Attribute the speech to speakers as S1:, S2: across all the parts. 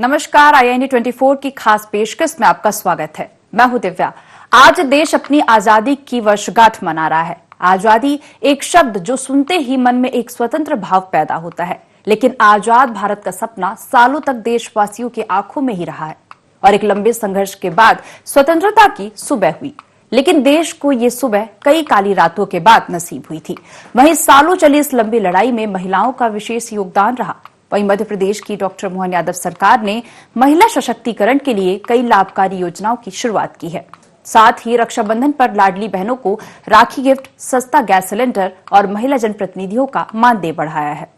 S1: नमस्कार, IINA 24 की खास पेशकश में आपका स्वागत है। मैं हूं दिव्या। आज देश अपनी आजादी की वर्षगांठ मना रहा है। आजादी एक शब्द जो सुनते ही मन में एक स्वतंत्र भाव पैदा होता है, लेकिन आजाद भारत का सपना सालों तक देशवासियों की आंखों में ही रहा है और एक लंबे संघर्ष के बाद स्वतंत्रता की सुबह हुई। लेकिन देश को ये सुबह कई काली रातों के बाद नसीब हुई थी। वहीं सालों चली इस लंबी लड़ाई में महिलाओं का विशेष योगदान रहा। वहीं मध्य प्रदेश की डॉक्टर मोहन यादव सरकार ने महिला सशक्तिकरण के लिए कई लाभकारी योजनाओं की शुरुआत की है। साथ ही रक्षाबंधन पर लाडली बहनों को राखी गिफ्ट, सस्ता गैस सिलेंडर और महिला जनप्रतिनिधियों का मानदेय बढ़ाया है।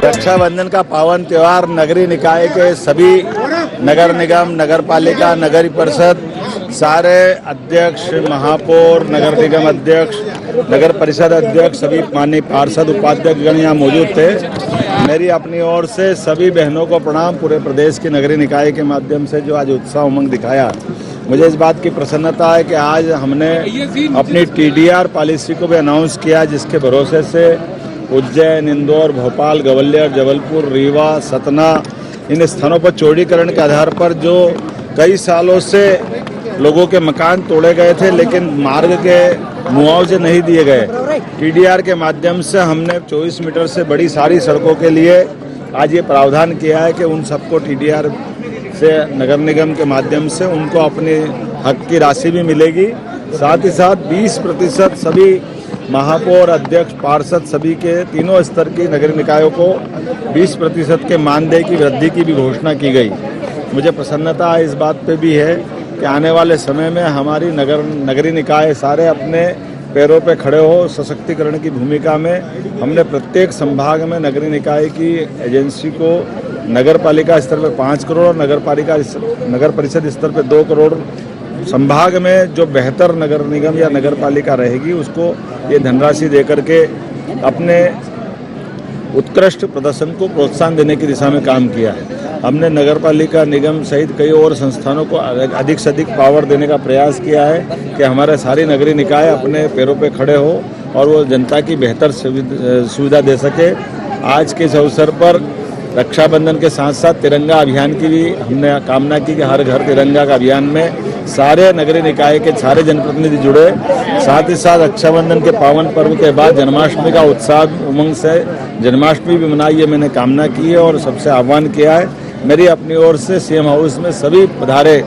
S2: रक्षाबंधन का पावन त्योहार नगरीय निकाय के सभी नगर निगम, नगर पालिका, नगर परिषद, सारे अध्यक्ष, महापौर, नगर निगम अध्यक्ष, नगर परिषद अध्यक्ष, सभी माननीय पार्षद, उपाध्यक्ष गण यहाँ मौजूद थे। मेरी अपनी ओर से सभी बहनों को प्रणाम। पूरे प्रदेश की नगरीय निकाय के माध्यम से जो आज उत्साह उमंग दिखाया, मुझे इस बात की प्रसन्नता है कि आज हमने अपनी TDR पॉलिसी को भी अनाउंस किया, जिसके भरोसे से उज्जैन, इंदौर, भोपाल, ग्वालियर, जबलपुर, रीवा, सतना, इन स्थानों पर चौड़ीकरण के आधार पर जो कई सालों से लोगों के मकान तोड़े गए थे लेकिन मार्ग के मुआवजे नहीं दिए गए, TDR के माध्यम से हमने 24 मीटर से बड़ी सारी सड़कों के लिए आज ये प्रावधान किया है कि उन सबको TDR से नगर निगम के माध्यम से उनको अपने हक की राशि भी मिलेगी। साथ ही साथ 20% सभी महापौर, अध्यक्ष, पार्षद सभी के तीनों स्तर की नगरीय निकायों को 20% के मानदेय की वृद्धि की भी घोषणा की गई। मुझे प्रसन्नता इस बात पे भी है कि आने वाले समय में हमारी नगरीय निकाय सारे अपने पैरों पे खड़े हो, सशक्तिकरण की भूमिका में हमने प्रत्येक संभाग में नगरीय निकाय की एजेंसी को नगर पालिका स्तर पर 5 करोड़ और नगर परिषद स्तर पर 2 करोड़, संभाग में जो बेहतर नगर निगम या नगर पालिका रहेगी उसको ये धनराशि देकर के अपने उत्कृष्ट प्रदर्शन को प्रोत्साहन देने की दिशा में काम किया है। हमने नगर पालिका निगम सहित कई और संस्थानों को अधिक से अधिक पावर देने का प्रयास किया है कि हमारे सारे नगरीय निकाय अपने पैरों पे खड़े हो और वो जनता की बेहतर सुविधा दे सके। आज के इस अवसर पर रक्षाबंधन के साथ साथ तिरंगा अभियान की भी हमने कामना की कि हर घर तिरंगा का अभियान में सारे नगरीय निकाय के सारे जनप्रतिनिधि जुड़े। साथ ही साथ रक्षाबंधन के पावन पर्व के बाद जन्माष्टमी का उत्साह उमंग से जन्माष्टमी भी मनाई, ये मैंने कामना की है और सबसे आह्वान किया है। मेरी अपनी ओर से सीएम हाउस में सभी पधारे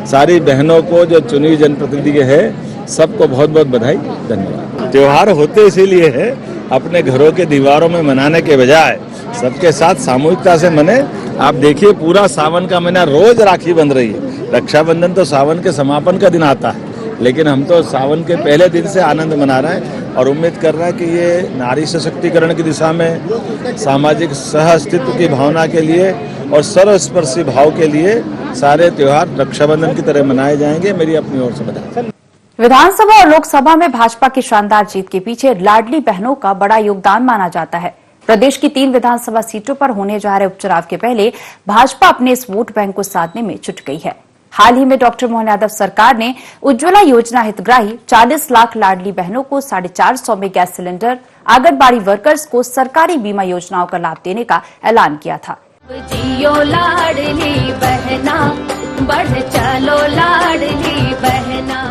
S2: सारी बहनों को जो चुनी हुई जनप्रतिनिधि है सबको बहुत बहुत बधाई, धन्यवाद। त्योहार होते इसीलिए है अपने घरों के दीवारों में मनाने के बजाय सबके साथ सामूहिकता से मने। आप देखिए पूरा सावन का महीना रोज राखी बंध रही है। रक्षाबंधन तो सावन के समापन का दिन आता है, लेकिन हम तो सावन के पहले दिन से आनंद मना रहे हैं और उम्मीद कर रहे हैं कि ये नारी सशक्तिकरण की दिशा में, सामाजिक सह अस्तित्व की भावना के लिए और सर्वस्पर्शी भाव के लिए सारे त्योहार रक्षाबंधन की तरह मनाए जाएंगे। मेरी अपनी ओर से बधाई।
S1: विधानसभा और लोकसभा में भाजपा की शानदार जीत के पीछे लाडली बहनों का बड़ा योगदान माना जाता है। प्रदेश की 3 विधानसभा सीटों पर होने जा रहे उपचुनाव के पहले भाजपा अपने इस वोट बैंक को साधने में जुट गई है। हाल ही में डॉक्टर मोहन यादव सरकार ने उज्ज्वला योजना हितग्राही 40 लाख लाडली बहनों को 450 में गैस सिलेंडर, आंगनबाड़ी वर्कर्स को सरकारी बीमा योजनाओं का लाभ देने का ऐलान किया था।
S3: जियो लाडली बहना, बढ़ चलो लाडली बहना।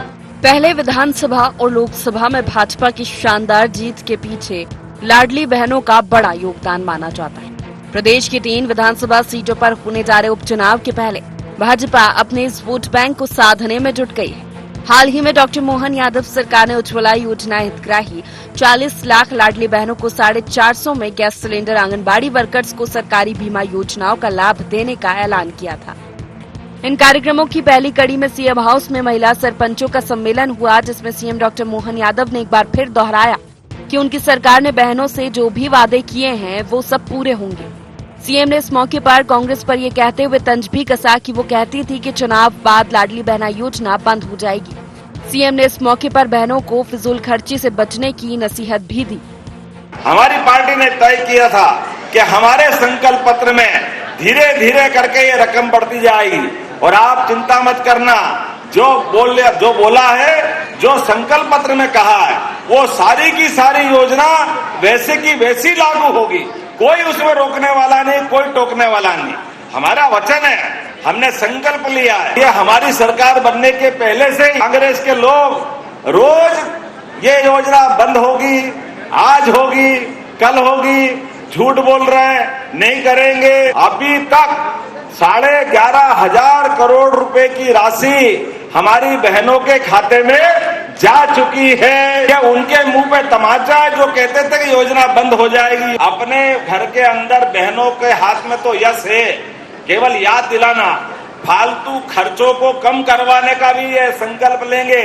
S4: पहले विधानसभा और लोकसभा में भाजपा की शानदार जीत के पीछे लाडली बहनों का बड़ा योगदान माना जाता है। प्रदेश की 3 विधानसभा सीटों पर होने जा रहे उपचुनाव के पहले भाजपा अपने इस वोट बैंक को साधने में जुट गई है। हाल ही में डॉक्टर मोहन यादव सरकार ने उज्ज्वला योजना हितग्राही 40 लाख लाडली बहनों को 450 में गैस सिलेंडर, आंगनबाड़ी वर्कर्स को सरकारी बीमा योजनाओं का लाभ देने का ऐलान किया था। इन कार्यक्रमों की पहली कड़ी में सीएम हाउस में महिला सरपंचों का सम्मेलन हुआ, जिसमें सीएम डॉक्टर मोहन यादव ने एक बार फिर दोहराया कि उनकी सरकार ने बहनों से जो भी वादे किए हैं वो सब पूरे होंगे। सीएम ने इस मौके पर कांग्रेस पर ये कहते हुए तंज भी कसा कि वो कहती थी कि चुनाव बाद लाडली बहना योजना बंद हो जाएगी। सीएम ने इस मौके पर बहनों को फिजूल खर्ची से बचने की नसीहत भी दी।
S5: हमारी पार्टी ने तय किया था कि हमारे संकल्प पत्र में धीरे धीरे करके ये रकम बढ़ती जाएगी और आप चिंता मत करना, जो बोला है, जो संकल्प पत्र में कहा है, वो सारी की सारी योजना वैसे की वैसी लागू होगी। कोई उसमें रोकने वाला नहीं, कोई टोकने वाला नहीं। हमारा वचन है, हमने संकल्प लिया है। ये हमारी सरकार बनने के पहले से कांग्रेस के लोग रोज ये योजना बंद होगी, आज होगी, कल होगी, झूठ बोल रहे हैं, नहीं करेंगे। अभी तक 11,500 करोड़ रुपए की राशि हमारी बहनों के खाते में जा चुकी है। क्या उनके मुंह पे तमाचा है जो कहते थे कि योजना बंद हो जाएगी? अपने घर के अंदर बहनों के हाथ में तो यश है, केवल याद दिलाना, फालतू खर्चों को कम करवाने का भी ये संकल्प लेंगे।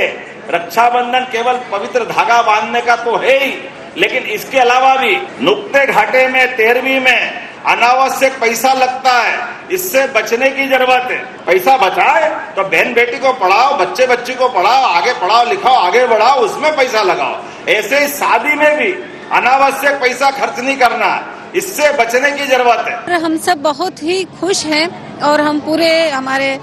S5: रक्षाबंधन केवल पवित्र धागा बांधने का तो है ही, लेकिन इसके अलावा भी नुक्ते घाटे में 13वीं में अनावश्यक पैसा लगता है, इससे बचने की जरूरत है। पैसा बचाए तो बहन बेटी को पढ़ाओ, बच्चे बच्ची को पढ़ाओ, आगे पढ़ाओ लिखाओ, आगे बढ़ाओ, उसमें पैसा लगाओ। ऐसे ही शादी में भी अनावश्यक पैसा खर्च नहीं करना, इससे बचने की जरूरत है।
S6: हम सब बहुत ही खुश हैं और हम पूरे हमारे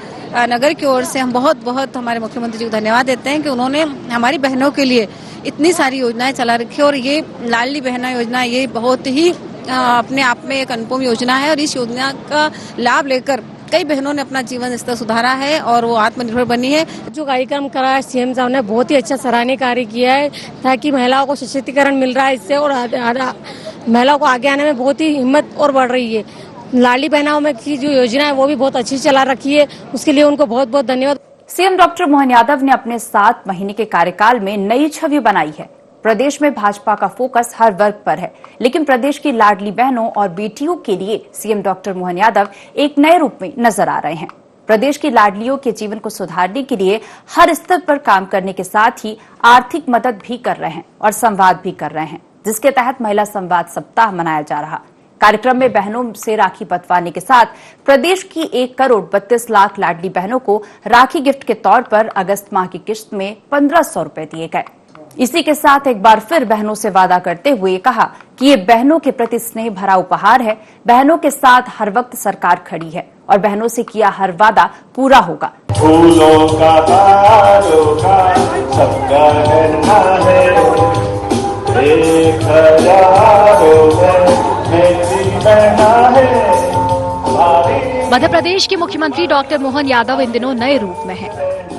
S6: नगर की ओर से हम बहुत हमारे मुख्यमंत्री जी को धन्यवाद देते हैं कि उन्होंने हमारी बहनों के लिए इतनी सारी योजनाएं चला रखी है। और ये लाडली बहना योजना ये बहुत ही अपने आप में एक अनुपम योजना है और इस योजना का लाभ लेकर कई बहनों ने अपना जीवन स्तर सुधारा है और वो आत्मनिर्भर बनी है।
S7: जो कार्यक्रम करा है सीएम साहब ने बहुत ही अच्छा सराहनीय कार्य किया है, ताकि महिलाओं को सशक्तिकरण मिल रहा है इससे और महिलाओं को आगे आने में बहुत ही हिम्मत और बढ़ रही है। लाडली बहनाओं में की जो योजना है वो भी बहुत अच्छी चला रखी है, उसके लिए उनको बहुत बहुत धन्यवाद।
S1: सीएम डॉक्टर मोहन यादव ने अपने 7 महीने के कार्यकाल में नई छवि बनाई है। प्रदेश में भाजपा का फोकस हर वर्ग पर है, लेकिन प्रदेश की लाडली बहनों और बेटियों के लिए सीएम डॉक्टर मोहन यादव एक नए रूप में नजर आ रहे हैं। प्रदेश की लाडलियों के जीवन को सुधारने के लिए हर स्तर पर काम करने के साथ ही आर्थिक मदद भी कर रहे हैं और संवाद भी कर रहे हैं, जिसके तहत महिला संवाद सप्ताह मनाया जा रहा। कार्यक्रम में बहनों से राखी बंटवाने के साथ प्रदेश की 1,32,00,000 लाडली बहनों को राखी गिफ्ट के तौर पर अगस्त माह की किस्त में 1,500 रुपए दिए गए। इसी के साथ एक बार फिर बहनों से वादा करते हुए कहा कि ये बहनों के प्रति स्नेह भरा उपहार है। बहनों के साथ हर वक्त सरकार खड़ी है और बहनों से किया हर वादा पूरा होगा।
S5: फूलों का हारों का सबका कहना है, 1000 मेरी बहना है।
S8: मध्य प्रदेश के मुख्यमंत्री डॉक्टर मोहन यादव इन दिनों नए रूप में हैं।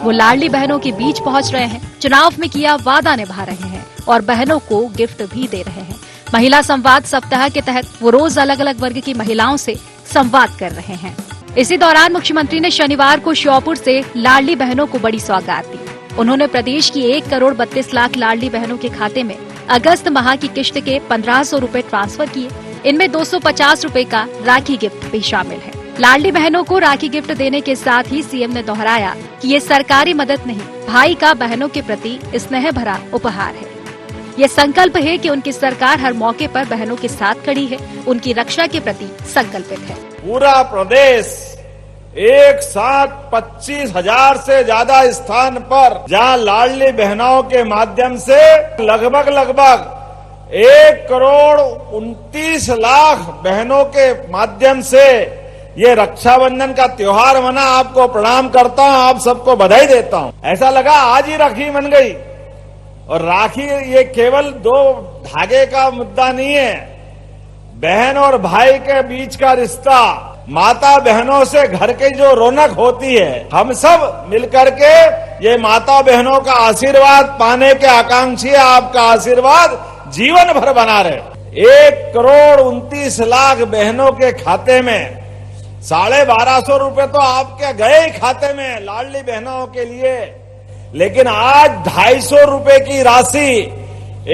S8: वो लाडली बहनों के बीच पहुंच रहे हैं, चुनाव में किया वादा निभा रहे हैं और बहनों को गिफ्ट भी दे रहे हैं। महिला संवाद सप्ताह के तहत वो रोज अलग अलग वर्ग की महिलाओं से संवाद कर रहे हैं। इसी दौरान मुख्यमंत्री ने शनिवार को श्योपुर से लाडली बहनों को बड़ी सौगात दी। उन्होंने प्रदेश की 1,32,00,000 लाडली बहनों के खाते में अगस्त माह की किश्त के 1,500 रूपए ट्रांसफर किए। इनमें 250 रूपए का राखी गिफ्ट भी शामिल है। लाडली बहनों को राखी गिफ्ट देने के साथ ही सीएम ने दोहराया कि ये सरकारी मदद नहीं, भाई का बहनों के प्रति स्नेह भरा उपहार है। ये संकल्प है कि उनकी सरकार हर मौके पर बहनों के साथ खड़ी है, उनकी रक्षा के प्रति संकल्पित है।
S5: पूरा प्रदेश एक साथ 25,000 से ज्यादा स्थान पर जहां लाडली बहनों के माध्यम से लगभग 1,29,00,000 बहनों के माध्यम से ये रक्षाबंधन का त्योहार मना। आपको प्रणाम करता हूं, आप सबको बधाई देता हूं। ऐसा लगा आज ही राखी बन गई। और राखी ये केवल 2 धागे का मुद्दा नहीं है, बहन और भाई के बीच का रिश्ता, माता बहनों से घर की जो रौनक होती है। हम सब मिलकर के ये माता बहनों का आशीर्वाद पाने के आकांक्षी है। आपका आशीर्वाद जीवन भर बना रहे। 1,29,00,000 बहनों के खाते में 1,250 रूपये तो आपके गए ही खाते में लाडली बहनों के लिए, लेकिन आज 250 रूपये की राशि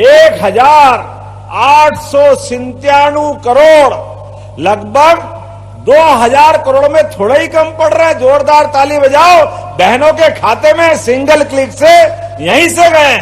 S5: 1,897 करोड़, लगभग 2,000 करोड़ में थोड़ा ही कम पड़ रहा है। जोरदार ताली बजाओ। बहनों के खाते में सिंगल क्लिक से यहीं से गए।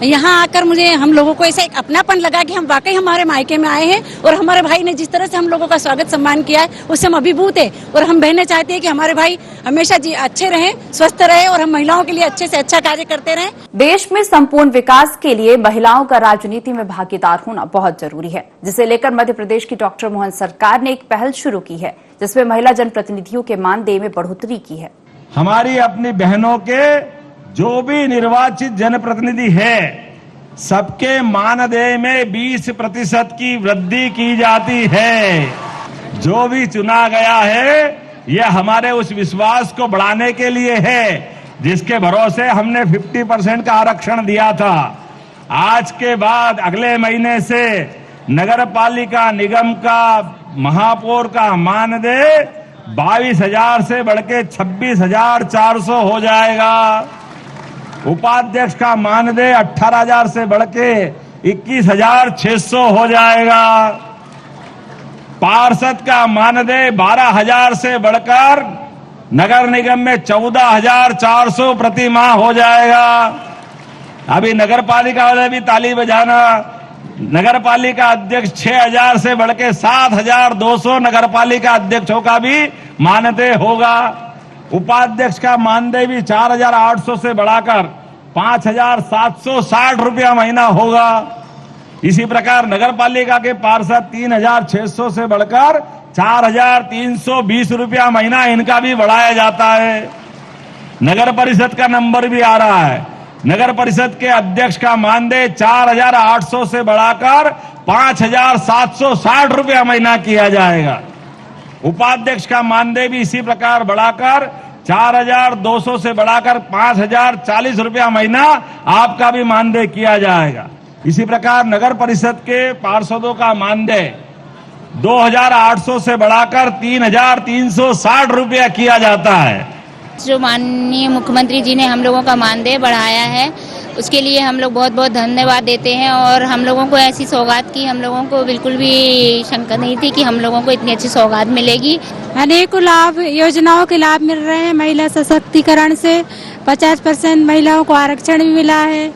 S6: यहाँ आकर मुझे हम लोगों को ऐसा एक अपनापन लगा कि हम वाकई हमारे मायके में आए हैं और हमारे भाई ने जिस तरह से हम लोगों का स्वागत सम्मान किया है उससे हम अभिभूत है। और हम बहनें चाहती है कि हमारे भाई हमेशा अच्छे रहें, स्वस्थ रहे और हम महिलाओं के लिए अच्छे से अच्छा कार्य करते रहें।
S1: देश में संपूर्ण विकास के लिए महिलाओं का राजनीति में भागीदार होना बहुत जरूरी है, जिसे लेकर मध्य प्रदेश की डॉक्टर मोहन सरकार ने एक पहल शुरू की है, जिसमें महिला जनप्रतिनिधियों के मानदेय में बढ़ोतरी की है।
S5: हमारी अपनी बहनों के जो भी निर्वाचित जनप्रतिनिधि है, सबके मानदेय में 20% की वृद्धि की जाती है। जो भी चुना गया है, यह हमारे उस विश्वास को बढ़ाने के लिए है जिसके भरोसे हमने 50% का आरक्षण दिया था। आज के बाद अगले महीने से नगर पालिका निगम का महापौर का मानदेय 22,000 से बढ़ के 26,400 हो जाएगा। उपाध्यक्ष का मानदेय 18,000 से बढ़ के 21,600 हो जाएगा। पार्षद का मानदेय 12,000 से बढ़कर नगर निगम में 14,400 प्रति माह हो जाएगा। अभी नगर पालिका वाले भी ताली बजाना। नगर पालिका अध्यक्ष 6,000 से बढ़ के 7,200 नगर पालिका अध्यक्षों का भी मानदेय होगा। उपाध्यक्ष का मानदेय भी 4,800 से बढ़ाकर 5,760 रुपया महीना होगा। इसी प्रकार नगर पालिका के पार्षद 3,600 से बढ़कर 4,320 रुपया महीना इनका भी बढ़ाया जाता है। नगर परिषद का नंबर भी आ रहा है। नगर परिषद के अध्यक्ष का मानदेय 4,800 से बढ़ाकर 5,760 रुपया महीना किया जाएगा। उपाध्यक्ष का मानदेय भी इसी प्रकार बढ़ाकर 4,200 से बढ़ाकर 5,040 रुपया महीना आपका भी मानदेय किया जाएगा। इसी प्रकार नगर परिषद के पार्षदों का मानदेय 2,800 से बढ़ाकर 3,360 रुपया किया जाता है।
S9: जो माननीय मुख्यमंत्री जी ने हम लोगों का मानदेय बढ़ाया है, उसके लिए हम लोग बहुत बहुत धन्यवाद देते हैं। और हम लोगों को ऐसी सौगात की हम लोगों को बिल्कुल भी शंका नहीं थी कि हम लोगों को इतनी अच्छी सौगात मिलेगी।
S7: अनेकों लाभ, योजनाओं के लाभ मिल रहे हैं। महिला सशक्तिकरण से 50% महिलाओं को आरक्षण भी मिला है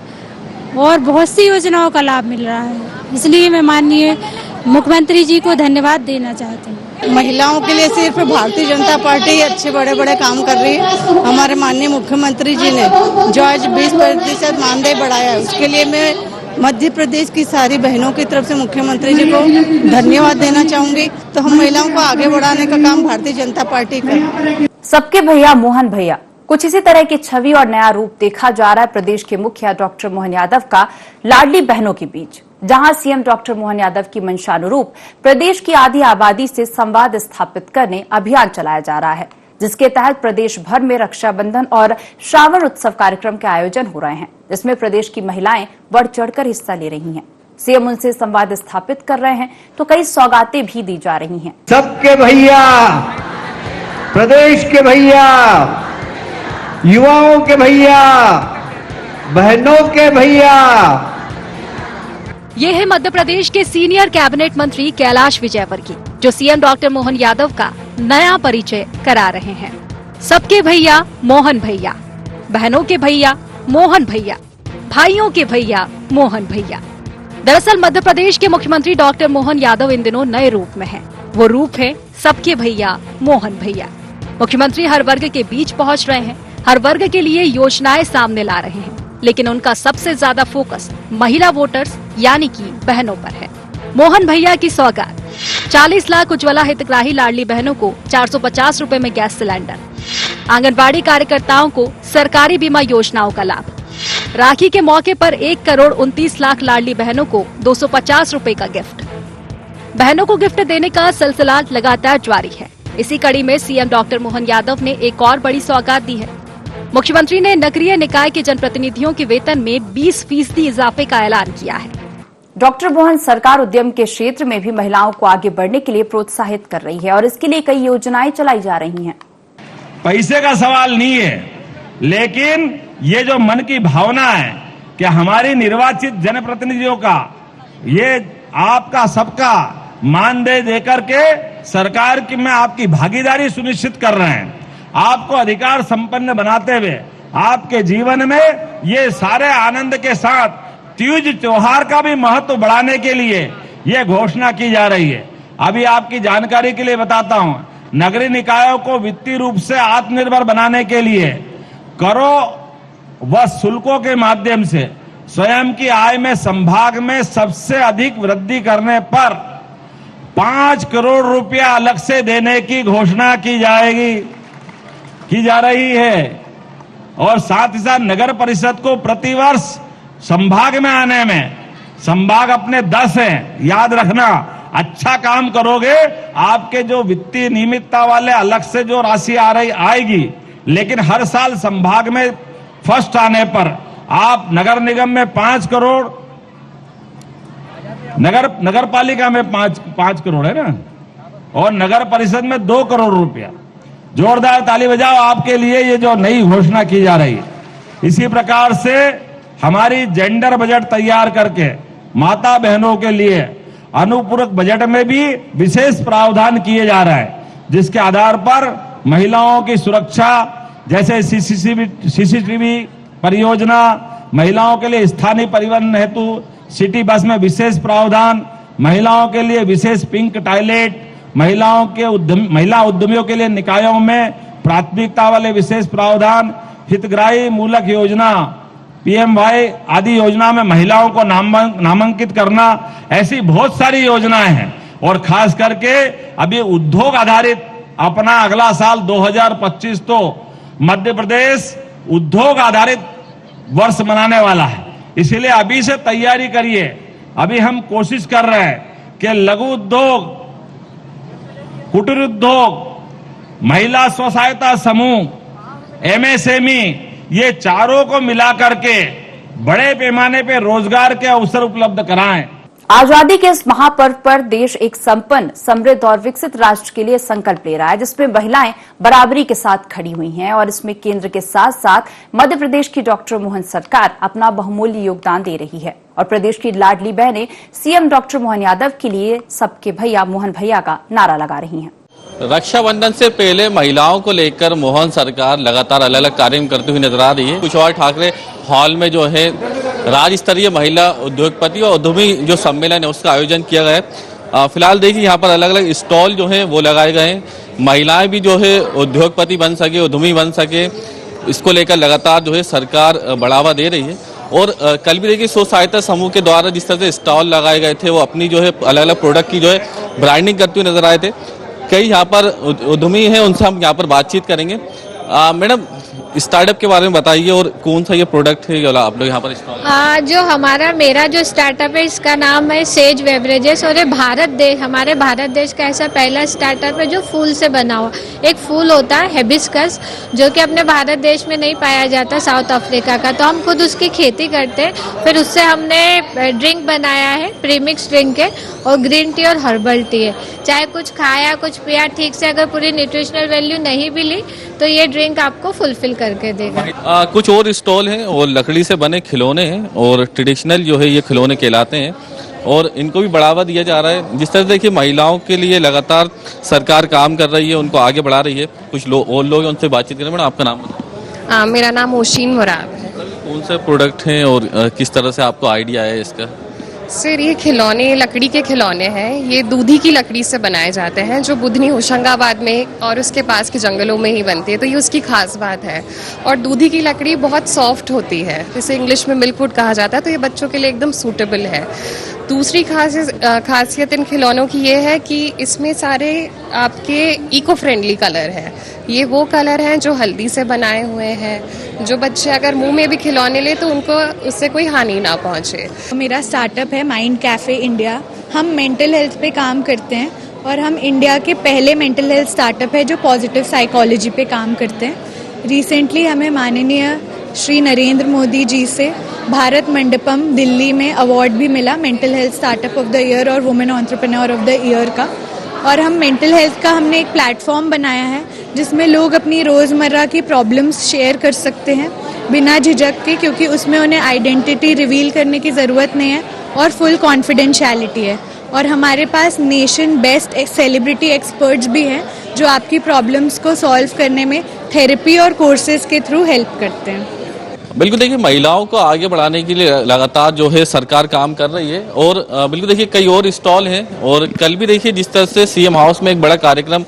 S7: और बहुत सी योजनाओं का लाभ मिल रहा है। इसलिए मैं माननीय मुख्यमंत्री जी को धन्यवाद देना चाहती हूँ।
S6: महिलाओं के लिए सिर्फ भारतीय जनता पार्टी अच्छे बड़े बड़े काम कर रही है। हमारे माननीय मुख्यमंत्री जी ने जो आज 20% मानदेय बढ़ाया है, उसके लिए मैं
S10: मध्य प्रदेश की सारी बहनों की तरफ से मुख्यमंत्री जी को धन्यवाद देना चाहूंगी। तो हम महिलाओं को आगे बढ़ाने का काम भारतीय जनता पार्टी कर।
S1: सबके भैया मोहन भैया, कुछ इसी तरह की छवि और नया रूप देखा जा रहा है प्रदेश के मुखिया डॉक्टर मोहन यादव का लाडली बहनों के बीच, जहां सीएम डॉक्टर मोहन यादव की मंशानुरूप प्रदेश की आधी आबादी से संवाद स्थापित करने अभियान चलाया जा रहा है, जिसके तहत प्रदेश भर में रक्षाबंधन और श्रावण उत्सव कार्यक्रम के आयोजन हो रहे हैं, जिसमें प्रदेश की महिलाएं बढ़ चढ़कर हिस्सा ले रही हैं। सीएम उनसे संवाद स्थापित कर रहे हैं तो कई सौगातें भी दी जा रही हैं।
S11: सबके भैया, प्रदेश के भैया, युवाओं के भैया, बहनों के भैया।
S8: ये है मध्य प्रदेश के सीनियर कैबिनेट मंत्री कैलाश विजयवर्गीय, जो सीएम डॉक्टर मोहन यादव का नया परिचय करा रहे हैं। सबके भैया मोहन भैया, बहनों के भैया मोहन भैया, भाइयों के भैया मोहन भैया। दरअसल मध्य प्रदेश के मुख्यमंत्री डॉक्टर मोहन यादव इन दिनों नए रूप में हैं। वो रूप है सबके भैया मोहन भैया। मुख्यमंत्री हर वर्ग के बीच पहुंच रहे हैं, हर वर्ग के लिए योजनाएं सामने ला रहे हैं, लेकिन उनका सबसे ज्यादा फोकस महिला वोटर्स यानी कि बहनों पर है। मोहन भैया की सौगात, 40 लाख उज्ज्वला हितग्राही लाडली बहनों को 450 रुपए में गैस सिलेंडर, आंगनबाड़ी कार्यकर्ताओं को सरकारी बीमा योजनाओं का लाभ, राखी के मौके पर 1,29 लाख लाडली बहनों को 250 रुपए का गिफ्ट। बहनों को गिफ्ट देने का सिलसिला लगातार जारी है। इसी कड़ी में सीएम डॉक्टर मोहन यादव ने एक और बड़ी सौगात दी है। मुख्यमंत्री ने नगरीय निकाय के जनप्रतिनिधियों के वेतन में 20% इजाफे का ऐलान किया है।
S1: डॉक्टर मोहन सरकार उद्यम के क्षेत्र में भी महिलाओं को आगे बढ़ने के लिए प्रोत्साहित कर रही है और इसके लिए कई योजनाएं चलाई जा रही हैं।
S5: पैसे का सवाल नहीं है, लेकिन ये जो मन की भावना है कि हमारी निर्वाचित जनप्रतिनिधियों का, ये आपका सबका मानदेय देकर के सरकार की में आपकी भागीदारी सुनिश्चित कर रहे हैं, आपको अधिकार संपन्न बनाते हुए आपके जीवन में ये सारे आनंद के साथ तीज त्योहार का भी महत्व बढ़ाने के लिए ये घोषणा की जा रही है। अभी आपकी जानकारी के लिए बताता हूं, नगरीय निकायों को वित्तीय रूप से आत्मनिर्भर बनाने के लिए करों व शुल्कों के माध्यम से स्वयं की आय में संभाग में सबसे अधिक वृद्धि करने पर 5 करोड़ रुपया अलग से देने की घोषणा की जा रही है। और साथ ही साथ नगर परिषद को प्रतिवर्ष संभाग में आने में, संभाग अपने 10 हैं, याद रखना, अच्छा काम करोगे आपके जो वित्तीय नियमितता वाले अलग से जो राशि आएगी, लेकिन हर साल संभाग में फर्स्ट आने पर आप नगर निगम में 5 करोड़, नगर पालिका में 5 करोड़ है ना, और नगर परिषद में 2 करोड़ रुपया। जोरदार ताली बजाओ आपके लिए, ये जो नई घोषणा की जा रही है। इसी प्रकार से हमारी जेंडर बजट तैयार करके माता बहनों के लिए अनुपूरक बजट में भी विशेष प्रावधान किए जा रहा है, जिसके आधार पर महिलाओं की सुरक्षा, जैसे सीसीटीवी परियोजना, महिलाओं के लिए स्थानीय परिवहन हेतु सिटी बस में विशेष प्रावधान, महिलाओं के लिए विशेष पिंक टॉयलेट, महिला उद्यमियों के लिए निकायों में प्राथमिकता वाले विशेष प्रावधान, हितग्राही मूलक योजना, पीएमवाई आदि योजना में महिलाओं को नामांकित करना, ऐसी बहुत सारी योजनाएं हैं। और खास करके अभी उद्योग आधारित अपना अगला साल 2025 तो मध्य प्रदेश उद्योग आधारित वर्ष मनाने वाला है, इसीलिए अभी से तैयारी करिए। अभी हम कोशिश कर रहे हैं कि लघु उद्योग, कुटीर उद्योग, महिला स्व सहायता समूह, एमएसएमई, ये चारों को मिलाकर के बड़े पैमाने पे रोजगार के अवसर उपलब्ध कराएं।
S1: आजादी के इस महापर्व पर देश एक संपन्न, समृद्ध और विकसित राष्ट्र के लिए संकल्प ले रहा है, जिसमें महिलाएं बराबरी के साथ खड़ी हुई हैं और इसमें केंद्र के साथ साथ मध्य प्रदेश की डॉक्टर मोहन सरकार अपना बहुमूल्य योगदान दे रही है और प्रदेश की लाडली बहनें सीएम डॉक्टर मोहन यादव के लिए सबके भैया मोहन भैया का नारा लगा रही हैं।
S12: रक्षाबंधन से पहले महिलाओं को लेकर मोहन सरकार लगातार अलग अलग कार्यक्रम करती हुई नजर आ रही है। कुशवाहा ठाकरे हॉल में जो है राज्य स्तरीय महिला उद्योगपति और उद्यमी जो सम्मेलन है उसका आयोजन किया गया है। फिलहाल देखिए यहाँ पर अलग अलग स्टॉल जो है वो लगाए गए हैं। महिलाएं भी जो है उद्योगपति बन सके, उद्यमी बन सके, इसको लेकर लगातार जो है सरकार बढ़ावा दे रही है। और कल भी देखिए स्व सहायता समूह के द्वारा जिस तरह से स्टॉल लगाए गए थे, वो अपनी जो है अलग अलग प्रोडक्ट की जो है ब्रांडिंग करते हुए नजर आए थे। कई यहाँ पर उद्यमी हैं, उनसे हम यहाँ पर बातचीत करेंगे। मैडम, स्टार्टअप के बारे में बताइए और कौन सा ये प्रोडक्ट है जो आप लोग यहाँ पर स्टॉल?
S13: जो मेरा जो स्टार्टअप है इसका नाम है सेज बेवरेजेस, और ये हमारे भारत देश का ऐसा पहला स्टार्टअप है जो फूल से बना हुआ। एक फूल होता है हिबिस्कस, जो कि अपने भारत देश में नहीं पाया जाता, साउथ अफ्रीका का, तो हम खुद उसकी खेती करते हैं। फिर उससे हमने ड्रिंक बनाया है, प्रीमिक्स ड्रिंक है, और ग्रीन टी और हर्बल टी है। चाहे कुछ खाया कुछ पिया, ठीक से अगर पूरी न्यूट्रिशनल वैल्यू नहीं भी ली तो ये ड्रिंक आपको फुलफिल करके देगा।
S12: कुछ और स्टॉल हैं और लकड़ी से बने खिलौने हैं और ट्रेडिशनल जो है ये खिलौने कहलाते हैं और इनको भी बढ़ावा दिया जा रहा है। जिस तरह देखिए महिलाओं के लिए लगातार सरकार काम कर रही है, उनको आगे बढ़ा रही है। कुछ और लोग हैं, उनसे बातचीत करें। मैडम, आपका नाम बताइए।
S14: मेरा नाम ओशीन मुराद है।
S12: कौन से प्रोडक्ट हैं और किस तरह से आपको आइडिया है इसका?
S14: सर, ये खिलौने लकड़ी के खिलौने हैं। ये दूधी की लकड़ी से बनाए जाते हैं, जो बुधनी होशंगाबाद में और उसके पास के जंगलों में ही बनती है, तो ये उसकी खास बात है। और दूधी की लकड़ी बहुत सॉफ्ट होती है, जिसे इंग्लिश में मिल्कवुड कहा जाता है, तो ये बच्चों के लिए एकदम सूटेबल है। दूसरी खासियत इन खिलौनों की ये है कि इसमें सारे आपके इको फ्रेंडली कलर हैं। ये वो कलर हैं जो हल्दी से बनाए हुए हैं, जो बच्चे अगर मुंह में भी खिलौने ले तो उनको उससे कोई हानि ना पहुंचे।
S15: मेरा स्टार्टअप है माइंड कैफे इंडिया। हम मेंटल हेल्थ पे काम करते हैं और हम इंडिया के पहले मेंटल हेल्थ स्टार्टअप है जो पॉजिटिव साइकोलॉजी पे काम करते हैं। रिसेंटली हमें माननीय श्री नरेंद्र मोदी जी से भारत मंडपम दिल्ली में अवार्ड भी मिला mental health startup of the year और women entrepreneur of the year का। और हम मेंटल हेल्थ का हमने एक प्लेटफॉर्म बनाया है जिसमें लोग अपनी रोज़मर्रा की प्रॉब्लम्स शेयर कर सकते हैं बिना झिझक के, क्योंकि उसमें उन्हें आइडेंटिटी रिवील करने की ज़रूरत नहीं है और फुल कॉन्फिडेंशियलिटी है। और हमारे पास नेशन बेस्ट सेलिब्रिटी एक्सपर्ट्स भी हैं जो आपकी प्रॉब्लम्स को सॉल्व करने में थेरेपी और कोर्सेज के थ्रू हेल्प करते हैं।
S12: बिल्कुल देखिए, महिलाओं को आगे बढ़ाने के लिए लगातार जो है सरकार काम कर रही है और बिल्कुल देखिए कई और स्टॉल हैं। और कल भी देखिए जिस तरह से सीएम हाउस में एक बड़ा कार्यक्रम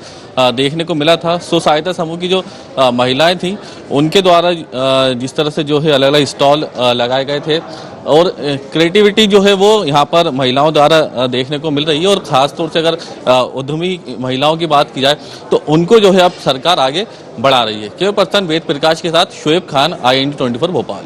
S12: देखने को मिला था, स्व सहायता समूह की जो महिलाएं थी उनके द्वारा जिस तरह से जो है अलग अलग स्टॉल लगाए गए थे और क्रिएटिविटी जो है वो यहाँ पर महिलाओं द्वारा देखने को मिल रही है। और ख़ास तौर से अगर उद्यमी महिलाओं की बात की जाए तो उनको जो है अब सरकार आगे बढ़ा रही है। केवल पर्सन वेद प्रकाश के साथ शोएब खान, IND 24 भोपाल।